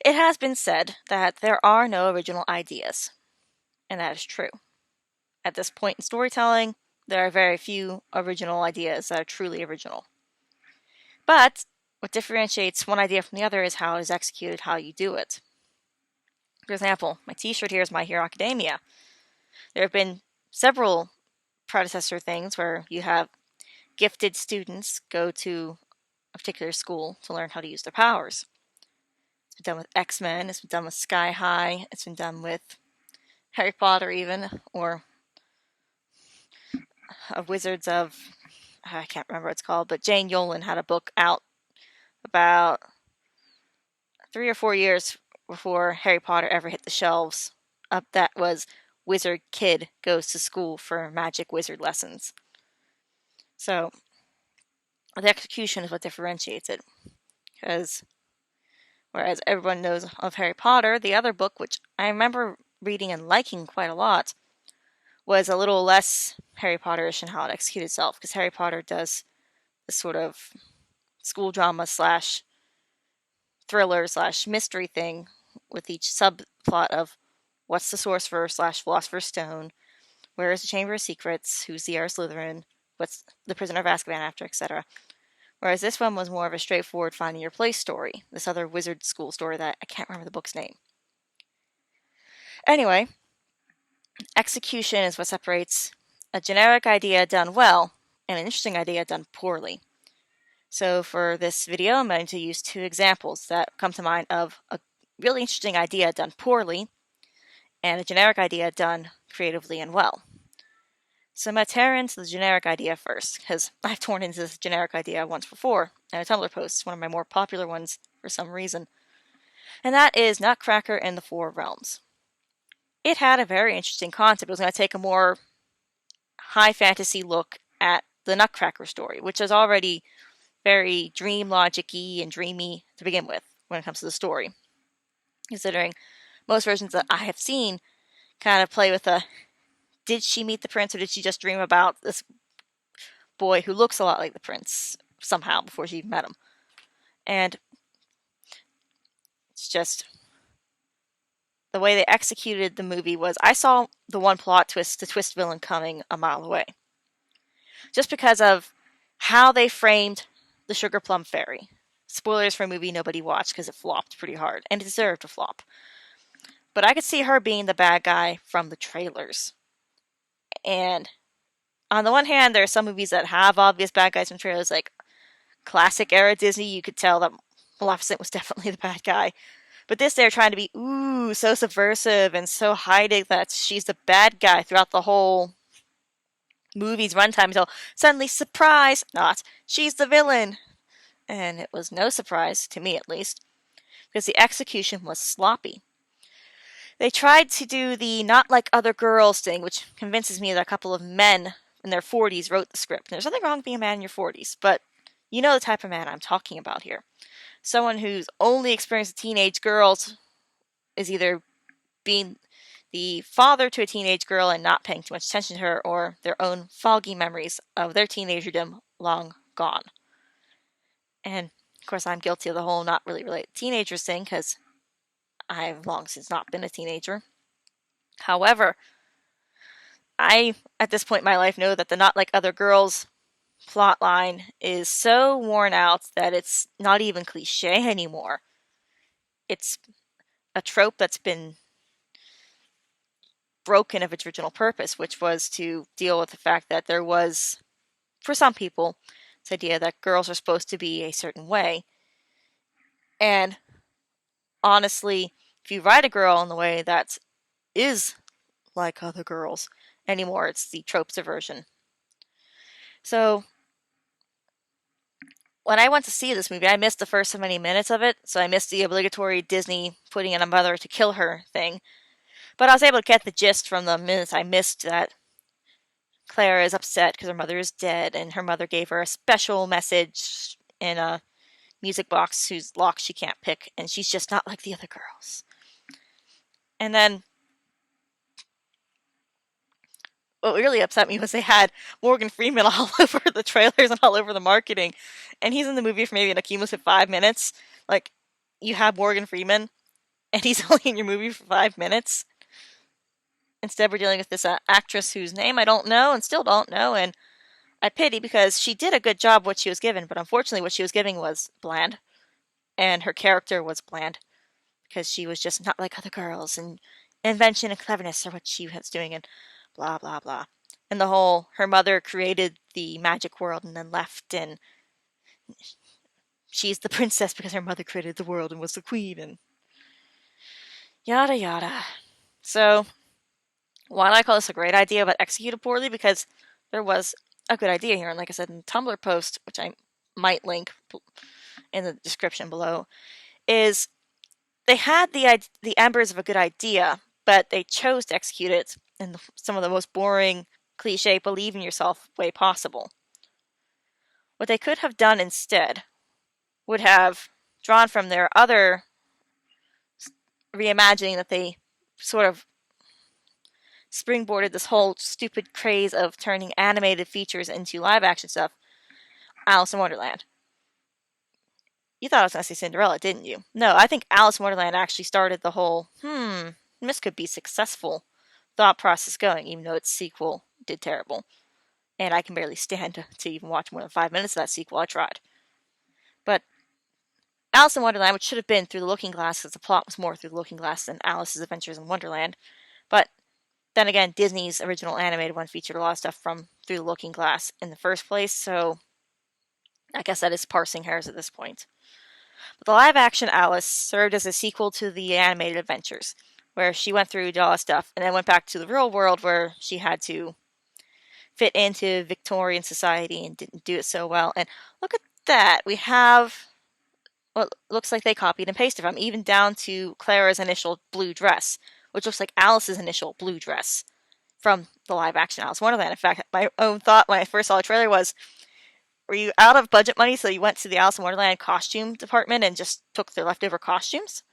It has been said that there are no original ideas, and that is true. At this point in storytelling, there are very few original ideas that are truly original. But what differentiates one idea from the other is how it is executed, how you do it. For example, my t-shirt here is My Hero Academia. There have been several predecessor things where you have gifted students go to a particular school to learn how to use their powers. It's been done with X-Men, it's been done with Sky High, it's been done with Harry Potter even, or Wizards of... I can't remember what it's called, but Jane Yolen had a book out about 3 or 4 years before Harry Potter ever hit the shelves. That was Wizard Kid Goes to School for Magic Wizard Lessons. So, the execution is what differentiates it. Because, whereas everyone knows of Harry Potter, the other book, which I remember reading and liking quite a lot, was a little less Harry Potter-ish in how it executes itself. Because Harry Potter does this sort of school drama slash thriller slash mystery thing with each subplot of what's the sorcerer slash philosopher's stone, where is the Chamber of Secrets, who's the heir of Slytherin, what's the prisoner of Azkaban after, etc. Whereas this one was more of a straightforward finding your place story, this other wizard school story that I can't remember the book's name. Anyway, execution is what separates a generic idea done well and an interesting idea done poorly. So for this video, I'm going to use 2 examples that come to mind of a really interesting idea done poorly and a generic idea done creatively and well. So I'm going to tear into the generic idea first, because I've torn into this generic idea once before in a Tumblr post, one of my more popular ones for some reason. And that is Nutcracker and the Four Realms. It had a very interesting concept. It was going to take a more high fantasy look at the Nutcracker story, which is already very dream logic-y and dreamy to begin with when it comes to the story. Considering most versions that I have seen kind of play with did she meet the prince or did she just dream about this boy who looks a lot like the prince somehow before she met him? And it's just the way they executed the movie was, I saw the one plot twist, the twist villain, coming a mile away. Just because of how they framed the Sugar Plum Fairy. Spoilers for a movie nobody watched because it flopped pretty hard, and it deserved to flop. But I could see her being the bad guy from the trailers. And on the one hand, there are some movies that have obvious bad guys from trailers, like classic era Disney. You could tell that Maleficent was definitely the bad guy. But this, they're trying to be, so subversive and so hiding that she's the bad guy throughout the whole movie's runtime until suddenly, surprise, not, she's the villain. And it was no surprise, to me at least, because the execution was sloppy. They tried to do the not like other girls thing, which convinces me that a couple of men in their 40s wrote the script. And there's nothing wrong with being a man in your 40s, but you know the type of man I'm talking about here. Someone who's only experienced teenage girls is either being the father to a teenage girl and not paying too much attention to her, or their own foggy memories of their teenagerdom long gone. And, of course, I'm guilty of the whole not really related to teenagers thing, because I've long since not been a teenager. However, I, at this point in my life, know that the not like other girls plotline is so worn out that it's not even cliche anymore. It's a trope that's been broken of its original purpose, which was to deal with the fact that there was, for some people, this idea that girls are supposed to be a certain way. And honestly, if you write a girl in the way that is like other girls anymore, it's the tropes version. So when I went to see this movie, I missed the first so many minutes of it, so I missed the obligatory Disney putting in a mother to kill her thing. But I was able to get the gist from the minutes I missed that Clara is upset because her mother is dead, and her mother gave her a special message in a music box whose lock she can't pick, and she's just not like the other girls. And then what really upset me was they had Morgan Freeman all over the trailers and all over the marketing, and he's in the movie for maybe an cumulative 5 minutes. Like, you have Morgan Freeman and he's only in your movie for 5 minutes. Instead, we're dealing with this actress whose name I don't know and still don't know, and I pity because she did a good job what she was given, but unfortunately what she was giving was bland, and her character was bland because she was just not like other girls, and invention and cleverness are what she was doing, and blah blah blah. And the whole her mother created the magic world and then left, and she's the princess because her mother created the world and was the queen, and yada yada. So why do I call this a great idea but executed poorly? Because there was a good idea here, and like I said in the Tumblr post, which I might link in the description below, is they had the embers of a good idea, but they chose to execute it in some of the most boring, cliche, believe in yourself way possible. What they could have done instead would have drawn from their other reimagining that they sort of springboarded this whole stupid craze of turning animated features into live action stuff, Alice in Wonderland. You thought I was going to say Cinderella, didn't you? No, I think Alice in Wonderland actually started the whole, this could be successful thought process going, even though its sequel did terrible. And I can barely stand to even watch more than 5 minutes of that sequel. I tried. But Alice in Wonderland, which should have been Through the Looking Glass, because the plot was more Through the Looking Glass than Alice's Adventures in Wonderland. But then again, Disney's original animated one featured a lot of stuff from Through the Looking Glass in the first place, so I guess that is parsing hairs at this point. But the live-action Alice served as a sequel to the animated adventures, where she went through all that stuff, and then went back to the real world where she had to fit into Victorian society and didn't do it so well. And look at that, we have what looks like they copied and pasted from, even down to Clara's initial blue dress, which looks like Alice's initial blue dress from the live-action Alice in Wonderland. In fact, my own thought when I first saw the trailer was, were you out of budget money, so you went to the Alice in Wonderland costume department and just took their leftover costumes?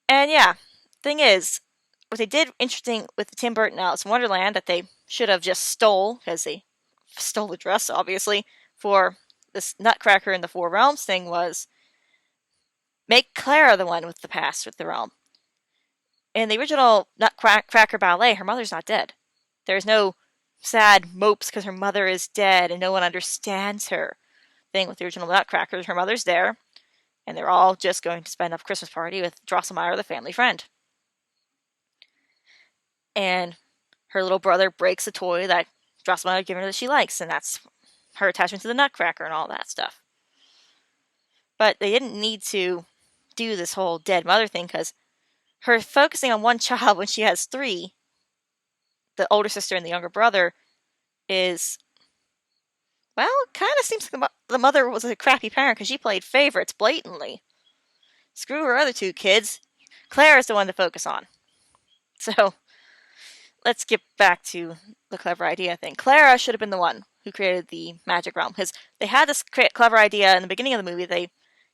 And yeah, thing is, what they did interesting with the Tim Burton Alice in Wonderland that they should have just stole, because they stole the dress, obviously, for this Nutcracker in the Four Realms thing was make Clara the one with the past with the realm. In the original Nutcracker ballet, her mother's not dead. There's no sad mopes because her mother is dead and no one understands her thing with the original Nutcracker. Her mother's there, and they're all just going to spend a Christmas party with Drosselmeyer, the family friend. And her little brother breaks a toy that Drosselmeyer had given her that she likes, and that's her attachment to the Nutcracker and all that stuff. But they didn't need to do this whole dead mother thing, because her focusing on one child when she has three, the older sister and the younger brother, is, well, it kind of seems like the mother was a crappy parent because she played favorites blatantly. Screw her other two kids. Clara's the one to focus on. So, let's get back to the clever idea thing. Clara should have been the one who created the magic realm, because they had this clever idea in the beginning of the movie they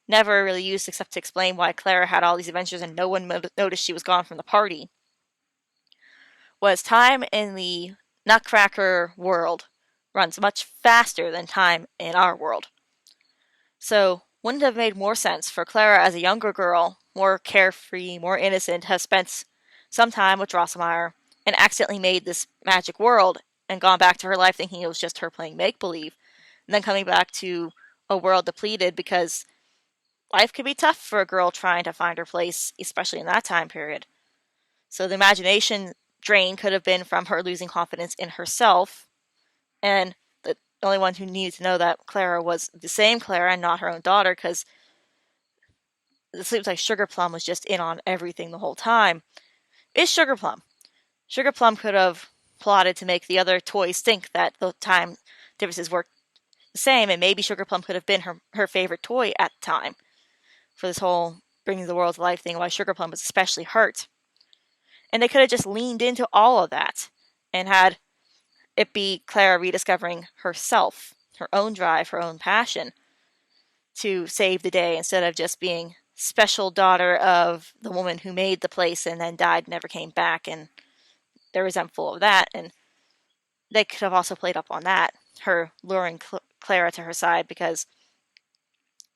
never really used except to explain why Clara had all these adventures and no one noticed she was gone from the party. Was time in the Nutcracker world runs much faster than time in our world. So, wouldn't it have made more sense for Clara as a younger girl, more carefree, more innocent, have spent some time with Drosselmeyer and accidentally made this magic world and gone back to her life thinking it was just her playing make-believe, and then coming back to a world depleted because life could be tough for a girl trying to find her place, especially in that time period. So the imagination drain could have been from her losing confidence in herself, and the only one who needed to know that Clara was the same Clara and not her own daughter, because it seems like Sugar Plum was just in on everything the whole time, is Sugar Plum. Sugar Plum could have plotted to make the other toys think that the time differences were the same, and maybe Sugar Plum could have been her favorite toy at the time for this whole bringing the world to life thing, why Sugar Plum was especially hurt. And they could have just leaned into all of that and had it be Clara rediscovering herself, her own drive, her own passion to save the day, instead of just being special daughter of the woman who made the place and then died and never came back, and they're resentful of that. And they could have also played up on that, her luring Clara to her side, because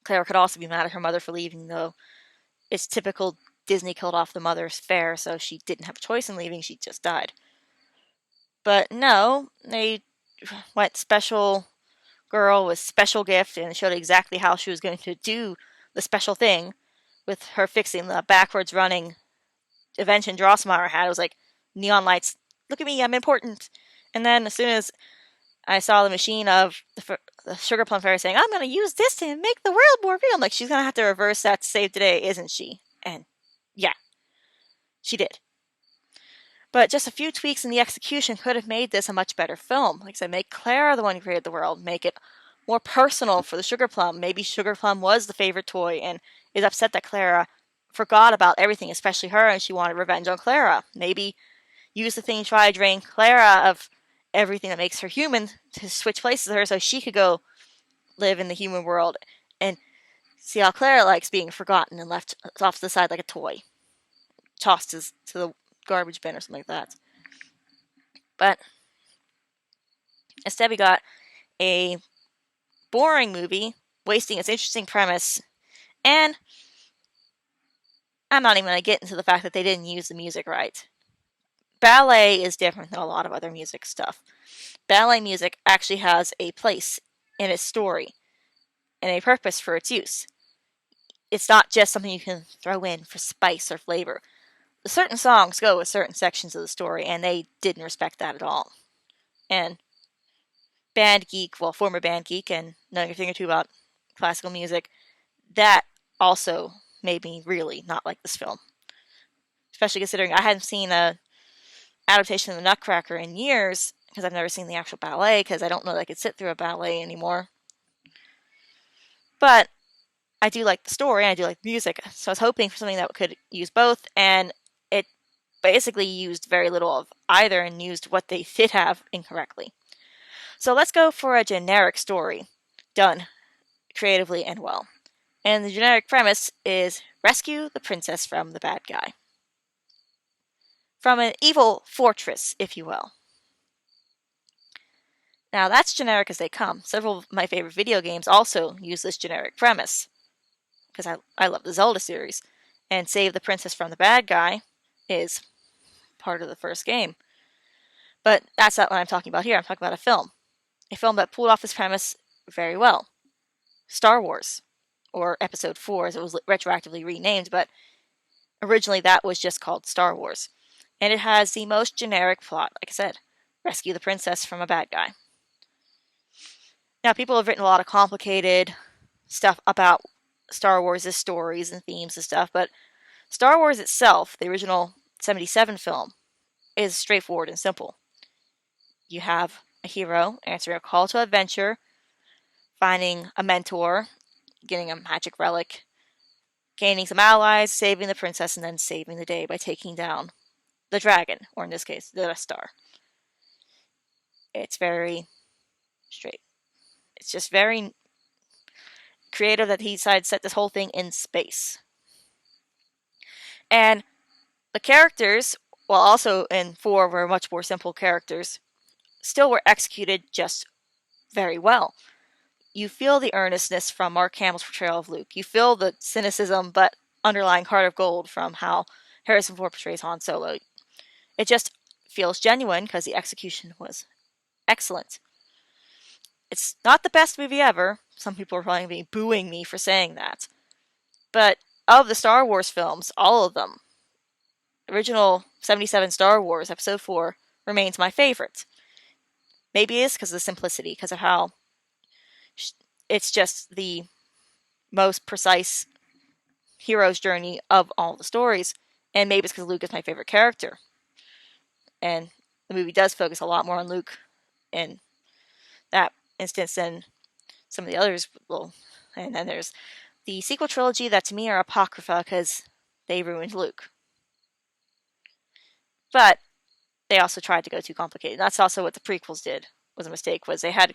Clara could also be mad at her mother for leaving, though it's typical Disney killed off the mother's fair, so she didn't have a choice in leaving, she just died. But no, they went special girl with special gift and showed exactly how she was going to do the special thing with her fixing the backwards running invention Drossmeyer had. It was like neon lights. Look at me, I'm important. And then as soon as I saw the machine of the Sugar Plum Fairy saying, I'm going to use this to make the world more real, I'm like, she's going to have to reverse that to save the day, isn't she? And yeah, she did. But just a few tweaks in the execution could have made this a much better film. Like I said, make Clara the one who created the world, make it more personal for the Sugar Plum. Maybe Sugar Plum was the favorite toy and is upset that Clara forgot about everything, especially her, and she wanted revenge on Clara. Maybe use the thing to try to drain Clara of everything that makes her human to switch places with her so she could go live in the human world and see how Clara likes being forgotten and left off to the side like a toy, tossed to the garbage bin or something like that. But instead we got a boring movie wasting its interesting premise, and I'm not even going to get into the fact that they didn't use the music right. Ballet is different than a lot of other music stuff. Ballet music actually has a place in its story and a purpose for its use. It's not just something you can throw in for spice or flavor. Certain songs go with certain sections of the story, and they didn't respect that at all. And Band Geek, well, former Band Geek, and knowing a thing or two about classical music, that also made me really not like this film. Especially considering I hadn't seen a adaptation of the Nutcracker in years, because I've never seen the actual ballet, because I don't know that I could sit through a ballet anymore. But I do like the story, and I do like the music, so I was hoping for something that could use both, and it basically used very little of either and used what they did have incorrectly. So let's go for a generic story, done creatively and well. And the generic premise is rescue the princess from the bad guy. From an evil fortress, if you will. Now that's generic as they come. Several of my favorite video games also use this generic premise, because I love the Zelda series. And save the princess from the bad guy is part of the first game. But that's not what I'm talking about here. I'm talking about a film. A film that pulled off this premise very well. Star Wars, or Episode 4 as it was retroactively renamed, but originally that was just called Star Wars. And it has the most generic plot, like I said, rescue the princess from a bad guy. Now, people have written a lot of complicated stuff about Star Wars' stories and themes and stuff, but Star Wars itself, the original 77 film, is straightforward and simple. You have a hero answering a call to adventure, finding a mentor, getting a magic relic, gaining some allies, saving the princess, and then saving the day by taking down the dragon, or in this case, the Death Star. It's very straight. It's just very creative that he decided to set this whole thing in space. And the characters, while also in 4 were much more simple characters, still were executed just very well. You feel the earnestness from Mark Hamill's portrayal of Luke. You feel the cynicism but underlying heart of gold from how Harrison Ford portrays Han Solo. It just feels genuine because the execution was excellent. It's not the best movie ever. Some people are probably going to be booing me for saying that. But of the Star Wars films, all of them, original 77 Star Wars, Episode 4, remains my favorite. Maybe it's because of the simplicity, because of how it's just the most precise hero's journey of all the stories. And maybe it's because Luke is my favorite character. And the movie does focus a lot more on Luke in that instance than some of the others will. And then there's the sequel trilogy that to me are apocrypha because they ruined Luke. But they also tried to go too complicated. That's also what the prequels did, was a mistake, was they had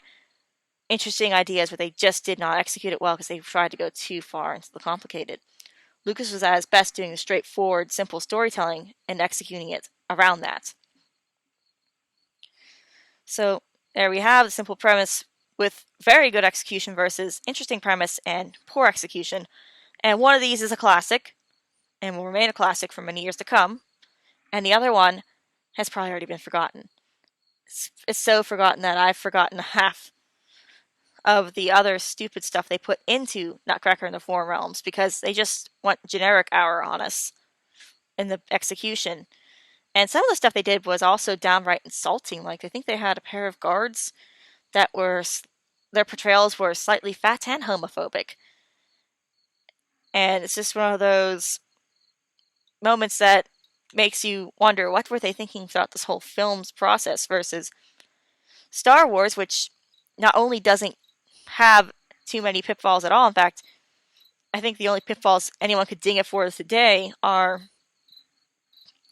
interesting ideas but they just did not execute it well because they tried to go too far into the complicated. Lucas was at his best doing the straightforward, simple storytelling and executing it around that. So there we have the simple premise with very good execution versus interesting premise and poor execution. And one of these is a classic, and will remain a classic for many years to come, and the other one has probably already been forgotten. It's so forgotten that I've forgotten half of the other stupid stuff they put into Nutcracker and the Four Realms because they just went generic hour on us in the execution. And some of the stuff they did was also downright insulting. Like, I think they had a pair of guards that were, their portrayals were slightly fat and homophobic. And it's just one of those moments that makes you wonder what were they thinking throughout this whole film's process versus Star Wars, which not only doesn't have too many pitfalls at all. In fact, I think the only pitfalls anyone could ding it for today are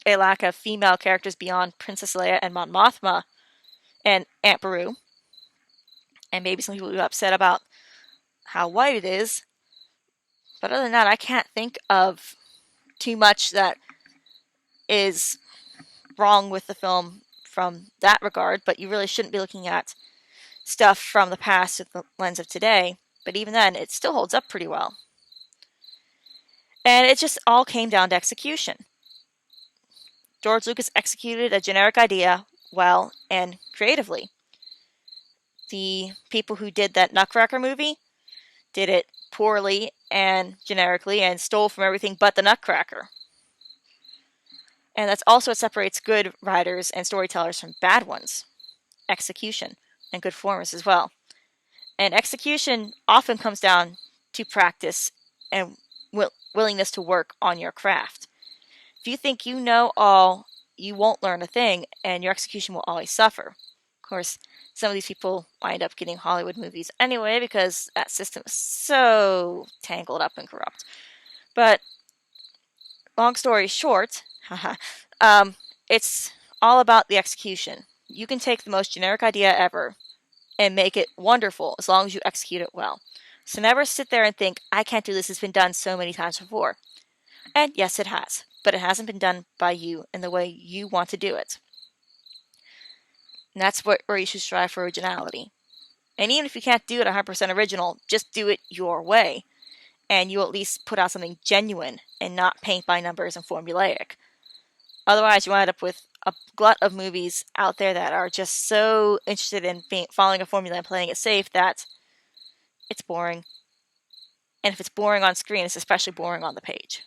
a lack of female characters beyond Princess Leia and Mon Mothma and Aunt Beru. And maybe some people will be upset about how white it is. But other than that, I can't think of too much that is wrong with the film from that regard. But you really shouldn't be looking at stuff from the past with the lens of today. But even then, it still holds up pretty well. And it just all came down to execution. George Lucas executed a generic idea well and creatively. The people who did that Nutcracker movie did it poorly and generically and stole from everything but the Nutcracker. And that's also what separates good writers and storytellers from bad ones. Execution and good performance as well. And execution often comes down to practice and willingness to work on your craft. If you think you know all, you won't learn a thing, and your execution will always suffer. Of course, some of these people wind up getting Hollywood movies anyway because that system is so tangled up and corrupt. But long story short, it's all about the execution. You can take the most generic idea ever and make it wonderful as long as you execute it well. So never sit there and think, I can't do this, it's been done so many times before. And yes, it has, but it hasn't been done by you in the way you want to do it. And that's where you should strive for originality. And even if you can't do it 100% original, just do it your way. And you'll at least put out something genuine and not paint by numbers and formulaic. Otherwise, you wind up with a glut of movies out there that are just so interested in following a formula and playing it safe that it's boring. And if it's boring on screen, it's especially boring on the page.